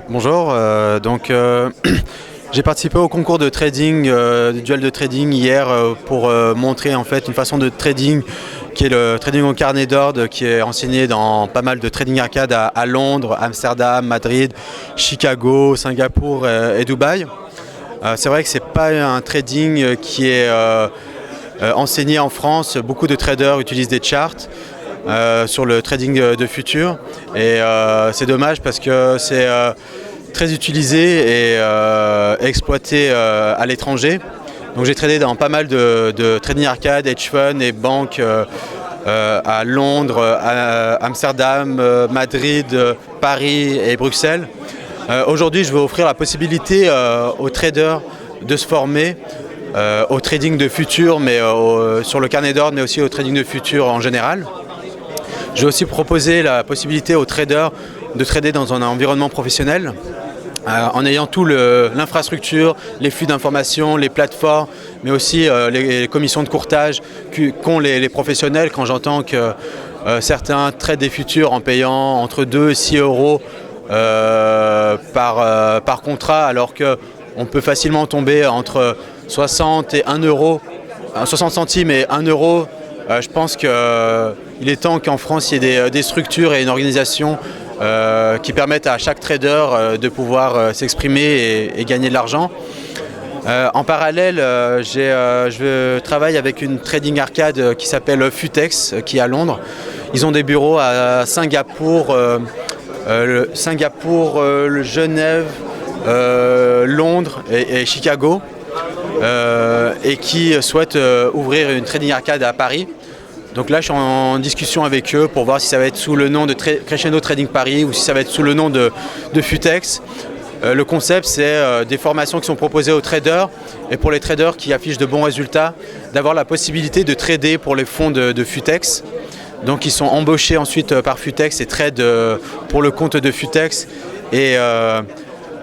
Bonjour, j'ai participé au concours de trading, du duel de trading hier pour montrer en fait une façon de trading qui est le trading au carnet d'ordre qui est enseigné dans pas mal de trading arcade à Londres, Amsterdam, Madrid, Chicago, Singapour et Dubaï. C'est vrai que c'est pas un trading qui est enseigné en France. Beaucoup de traders utilisent des charts sur le trading de futur et c'est dommage parce que c'est très utilisé et exploité à l'étranger. Donc j'ai tradé dans pas mal de trading arcade, hedge fund et banques à Londres, à Amsterdam, Madrid, Paris et Bruxelles. Aujourd'hui, je vais offrir la possibilité aux traders de se former au trading de futur, mais sur le carnet d'ordre, mais aussi au trading de futur en général. Je vais aussi proposer la possibilité aux traders de trader dans un environnement professionnel en ayant tout l'infrastructure, les flux d'informations, les plateformes, mais aussi les commissions de courtage qu'ont les professionnels. Quand j'entends que certains tradent des futurs en payant entre 2 et 6 euros par contrat, alors qu'on peut facilement tomber entre 60 et 1 euro, 60 centimes et 1 euro. Je pense qu'il est temps qu'en France, il y ait des structures et une organisation qui permettent à chaque trader de pouvoir s'exprimer et gagner de l'argent. En parallèle, je travaille avec une trading arcade qui s'appelle Futex, qui est à Londres. Ils ont des bureaux à Singapour, Genève, Londres et Chicago. Et qui souhaitent ouvrir une trading arcade à Paris. Donc là, je suis en discussion avec eux pour voir si ça va être sous le nom de Crescendo Trading Paris ou si ça va être sous le nom de Futex. Le concept, c'est des formations qui sont proposées aux traders et pour les traders qui affichent de bons résultats, d'avoir la possibilité de trader pour les fonds de Futex. Donc ils sont embauchés ensuite par Futex et tradent pour le compte de Futex. Et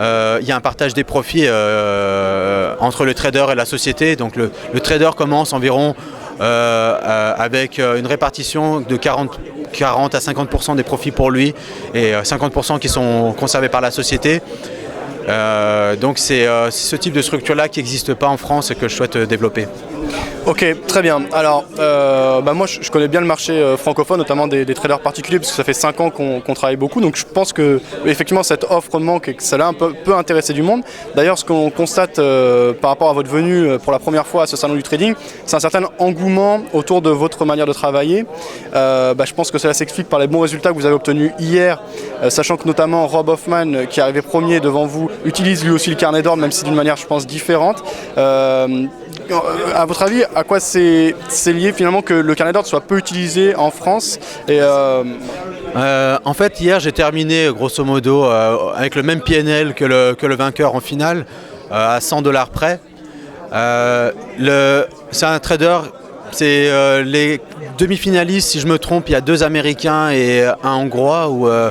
il y a un partage des profits entre le trader et la société. Donc le trader commence environ avec une répartition de 40 à 50% des profits pour lui et 50% qui sont conservés par la société. Donc c'est ce type de structure-là qui n'existe pas en France et que je souhaite développer. Ok, très bien. Alors, moi, je connais bien le marché francophone, notamment des traders particuliers, parce que ça fait 5 ans qu'on travaille beaucoup. Donc, je pense que effectivement cette offre manque et que cela peut intéresser du monde. D'ailleurs, ce qu'on constate par rapport à votre venue pour la première fois à ce salon du trading, c'est un certain engouement autour de votre manière de travailler. Je pense que cela s'explique par les bons résultats que vous avez obtenus hier, sachant que notamment Rob Hoffman, qui est arrivé premier devant vous, utilise lui aussi le carnet d'ordre, même si d'une manière, je pense, différente. À votre avis, à quoi c'est lié finalement que le carnet d'ordre soit peu utilisé en France En fait, hier, j'ai terminé grosso modo avec le même PNL que le vainqueur en finale, à 100 $ près. C'est un trader, c'est les demi-finalistes, si je me trompe, il y a 2 Américains et un Hongrois.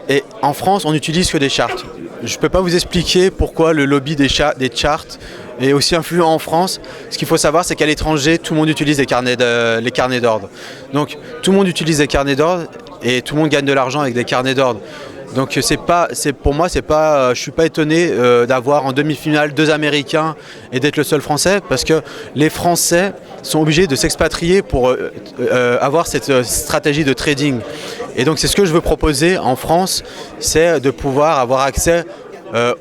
Et en France, on n'utilise que des charts. Je ne peux pas vous expliquer pourquoi le lobby des charts est aussi influent en France. Ce qu'il faut savoir, c'est qu'à l'étranger, tout le monde utilise les carnets d'ordre. Donc tout le monde utilise les carnets d'ordre et tout le monde gagne de l'argent avec des carnets d'ordre. Donc pour moi, je ne suis pas étonné d'avoir en demi-finale 2 Américains et d'être le seul Français, parce que les Français sont obligés de s'expatrier pour avoir cette stratégie de trading. Et donc c'est ce que je veux proposer en France, c'est de pouvoir avoir accès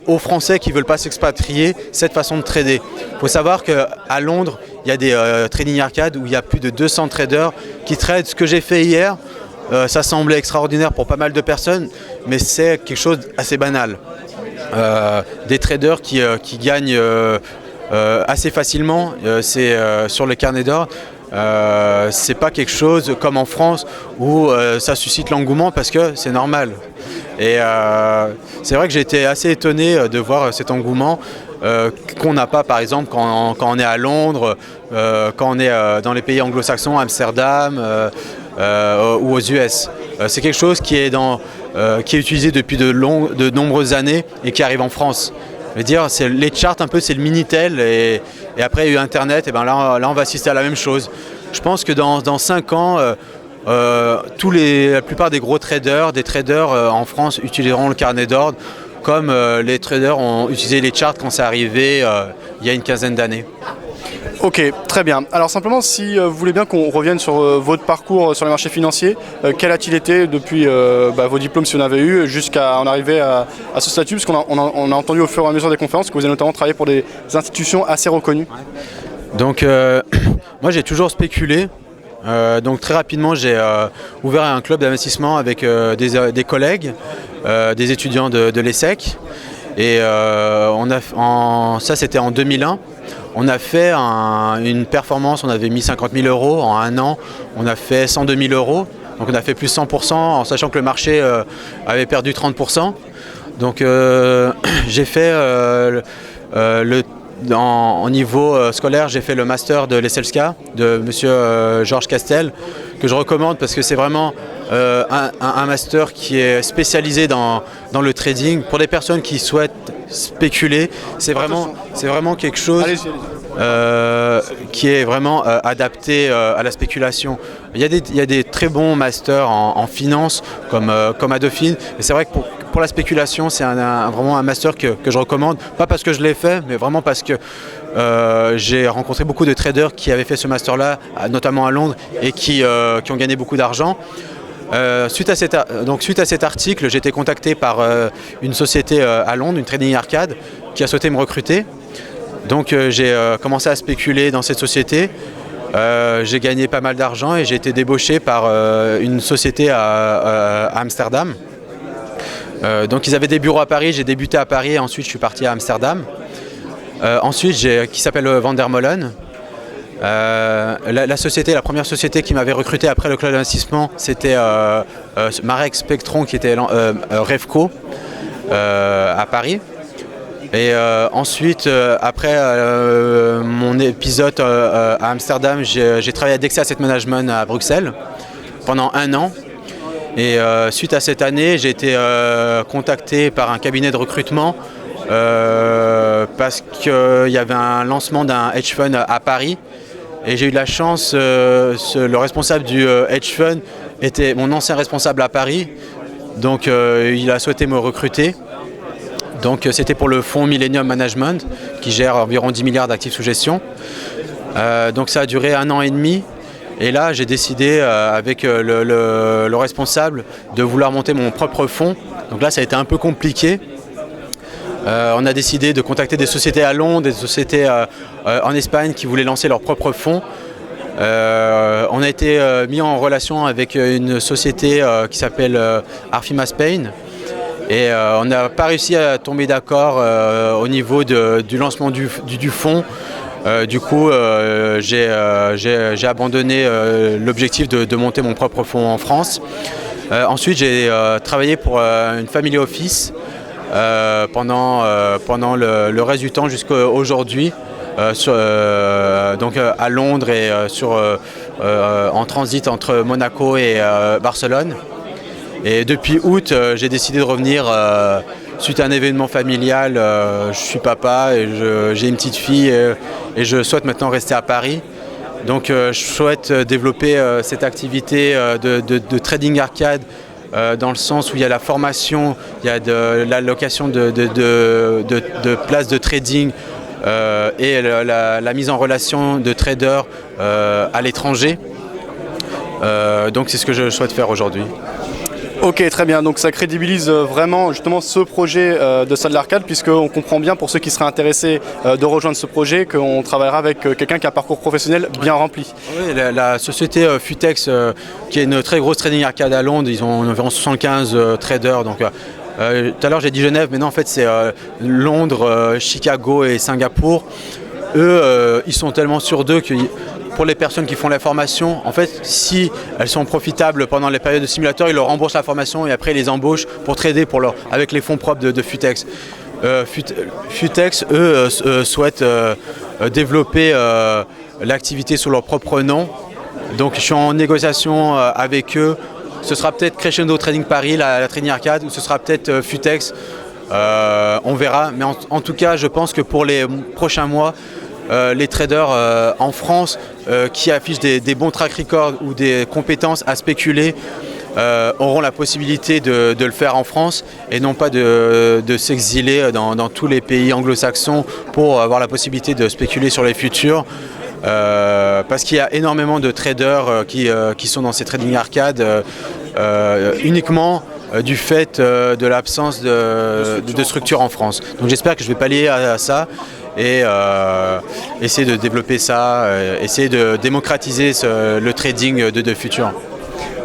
aux Français qui ne veulent pas s'expatrier, cette façon de trader. Il faut savoir qu'à Londres, il y a des trading arcades où il y a plus de 200 traders qui tradent. Ce que j'ai fait hier, ça semblait extraordinaire pour pas mal de personnes, mais c'est quelque chose d'assez banal. Des traders qui gagnent assez facilement, c'est sur le carnet d'or. C'est pas quelque chose comme en France où ça suscite l'engouement parce que c'est normal. Et c'est vrai que j'ai été assez étonné de voir cet engouement qu'on n'a pas par exemple quand on est à Londres, quand on est dans les pays anglo-saxons, Amsterdam ou aux US. C'est quelque chose qui est utilisé depuis de nombreuses années et qui arrive en France. Je veux dire, les charts un peu, c'est le Minitel et après il y a eu Internet, et ben là on va assister à la même chose. Je pense que dans 5 ans, la plupart des gros traders, en France utiliseront le carnet d'ordre comme les traders ont utilisé les charts quand c'est arrivé il y a une quinzaine d'années. Ok, très bien. Alors simplement, si vous voulez bien qu'on revienne sur votre parcours sur les marchés financiers, quel a-t-il été depuis vos diplômes si vous en avez eu, jusqu'à en arriver à ce statut, parce qu'on a entendu au fur et à mesure des conférences que vous avez notamment travaillé pour des institutions assez reconnues. Donc moi j'ai toujours spéculé. Donc très rapidement j'ai ouvert un club d'investissement avec des collègues, des étudiants de l'ESSEC. Et ça c'était en 2001. On a fait une performance, on avait mis 50 000 euros en un an, on a fait 102 000 euros. Donc on a fait plus 100% en sachant que le marché avait perdu 30%. Donc j'ai fait en niveau scolaire, j'ai fait le master de l'ESSELSCA de monsieur Georges Castel, que je recommande parce que c'est vraiment un master qui est spécialisé dans le trading. Pour les personnes qui souhaitent spéculer, c'est vraiment quelque chose qui est vraiment adapté à la spéculation. Il y a des très bons masters en finance comme à Dauphine, et c'est vrai que pour la spéculation, c'est vraiment un master que je recommande, pas parce que je l'ai fait, mais vraiment parce que j'ai rencontré beaucoup de traders qui avaient fait ce master-là, notamment à Londres, et qui ont gagné beaucoup d'argent. Suite à cet article, j'ai été contacté par une société à Londres, une trading arcade, qui a souhaité me recruter. Donc j'ai commencé à spéculer dans cette société. J'ai gagné pas mal d'argent et j'ai été débauché par une société à Amsterdam. Donc ils avaient des bureaux à Paris, j'ai débuté à Paris et ensuite je suis parti à Amsterdam. Ensuite, qui s'appelle Van der Molen. La première société qui m'avait recruté après le club d'investissement, c'était Marek Spectron qui était Revco à Paris. Et ensuite, après mon épisode à Amsterdam, j'ai travaillé à Dexia Asset Management à Bruxelles pendant un an. Et suite à cette année, j'ai été contacté par un cabinet de recrutement parce qu'il y avait un lancement d'un hedge fund à Paris. Et j'ai eu de la chance, le responsable du hedge fund était mon ancien responsable à Paris. Donc il a souhaité me recruter. Donc c'était pour le fonds Millennium Management qui gère environ 10 milliards d'actifs sous gestion. Donc ça a duré un an et demi. Et là j'ai décidé avec le responsable de vouloir monter mon propre fonds. Donc là ça a été un peu compliqué. On a décidé de contacter des sociétés à Londres, des sociétés en Espagne qui voulaient lancer leur propre fonds. On a été mis en relation avec une société qui s'appelle Arfima Spain. Et on n'a pas réussi à tomber d'accord au niveau du lancement du fonds. Du coup, j'ai abandonné l'objectif de monter mon propre fonds en France. Ensuite, j'ai travaillé pour une family office pendant le reste du temps jusqu'à aujourd'hui, donc à Londres et en transit entre Monaco et Barcelone. Et depuis août, j'ai décidé de revenir suite à un événement familial. Je suis papa et j'ai une petite fille et je souhaite maintenant rester à Paris. Donc je souhaite développer cette activité de trading arcade dans le sens où il y a la formation, il y a de l'allocation de places de trading et la mise en relation de traders à l'étranger. Donc c'est ce que je souhaite faire aujourd'hui. Ok, très bien. Donc ça crédibilise vraiment justement ce projet de salle d'arcade, puisqu'on comprend bien pour ceux qui seraient intéressés de rejoindre ce projet qu'on travaillera avec quelqu'un qui a un parcours professionnel bien rempli. Oui, la société Futex, qui est une très grosse trading arcade à Londres, ils ont environ 75 traders. Donc, tout à l'heure j'ai dit Genève, mais non, en fait c'est Londres, Chicago et Singapour. Eux, ils sont tellement sûrs d'eux que pour les personnes qui font la formation, en fait, si elles sont profitables pendant les périodes de simulateur, ils leur remboursent la formation et après ils les embauchent pour trader avec les fonds propres de Futex. Futex, eux, souhaitent développer l'activité sous leur propre nom. Donc je suis en négociation avec eux. Ce sera peut-être Crescendo Trading Paris, la Trading Arcade, ou ce sera peut-être Futex. On verra. Mais en tout cas, je pense que pour les prochains mois, les traders en France qui affichent des bons track records ou des compétences à spéculer auront la possibilité de le faire en France et non pas de s'exiler dans tous les pays anglo-saxons pour avoir la possibilité de spéculer sur les futurs. Parce qu'il y a énormément de traders qui sont dans ces trading arcades uniquement du fait de l'absence de structure en France. Donc j'espère que je vais pallier à ça et essayer de développer ça, essayer de démocratiser le trading de futur.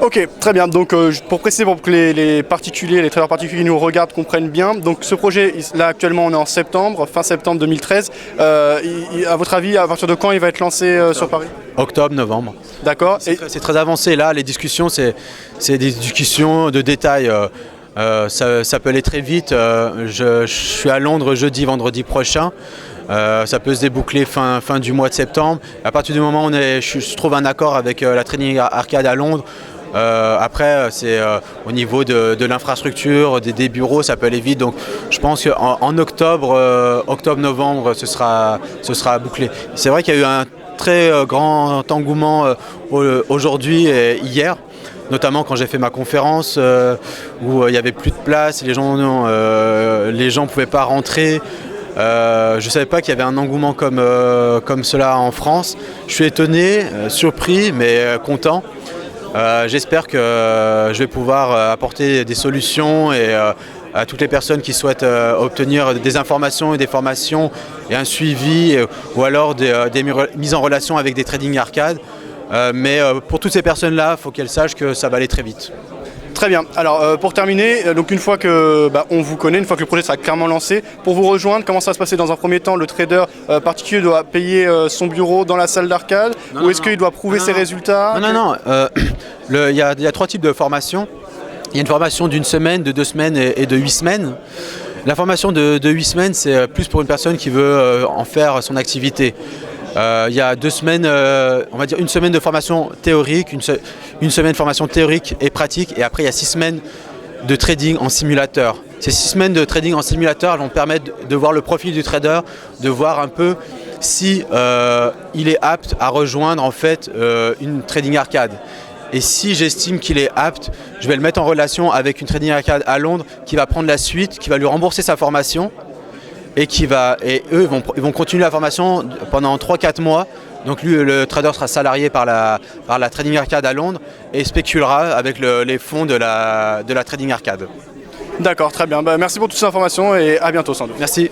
Ok, très bien. Donc pour préciser, pour que les particuliers, les traders particuliers qui nous regardent comprennent bien, donc ce projet, là actuellement on est en septembre, fin septembre 2013. À votre avis, à partir de quand il va être lancé sur Paris? Octobre, novembre. D'accord. C'est très avancé là, les discussions, c'est des discussions de détails. Ça peut aller très vite. Je suis à Londres jeudi, vendredi prochain. Ça peut se déboucler fin du mois de septembre. À partir du moment où je trouve un accord avec la Trading Arcade à Londres, après c'est au niveau de l'infrastructure, des bureaux, ça peut aller vite. Donc je pense qu'en octobre-novembre, ce sera bouclé. C'est vrai qu'il y a eu un très grand engouement aujourd'hui et hier. Notamment quand j'ai fait ma conférence où il n'y avait plus de place, les gens ne pouvaient pas rentrer. Je ne savais pas qu'il y avait un engouement comme cela en France. Je suis étonné, surpris, mais content. J'espère que je vais pouvoir apporter des solutions et à toutes les personnes qui souhaitent obtenir des informations et des formations et un suivi ou alors des mises en relation avec des trading arcades. Mais pour toutes ces personnes-là, il faut qu'elles sachent que ça va aller très vite. Très bien. Alors pour terminer, donc une fois que on vous connaît, une fois que le projet sera clairement lancé, pour vous rejoindre, comment ça va se passer? Dans un premier temps, le trader particulier doit payer son bureau dans la salle d'arcade, ou est-ce qu'il doit prouver ses résultats? Non. Il y a 3 types de formations. Il y a une formation d'1 semaine, de 2 semaines et de 8 semaines. La formation de 8 semaines, c'est plus pour une personne qui veut en faire son activité. Il y a 2 semaines, on va dire 1 semaine de formation théorique, une semaine de formation théorique et pratique, et après il y a 6 semaines de trading en simulateur. Ces 6 semaines de trading en simulateur vont permettre de voir le profil du trader, de voir un peu si il est apte à rejoindre en fait une trading arcade. Et si j'estime qu'il est apte, je vais le mettre en relation avec une trading arcade à Londres qui va prendre la suite, qui va lui rembourser sa formation. Et eux ils vont continuer la formation pendant 3-4 mois. Donc lui, le trader sera salarié par la Trading Arcade à Londres et spéculera avec les fonds de la Trading Arcade. D'accord, très bien. Merci pour toutes ces informations et à bientôt sans doute. Merci.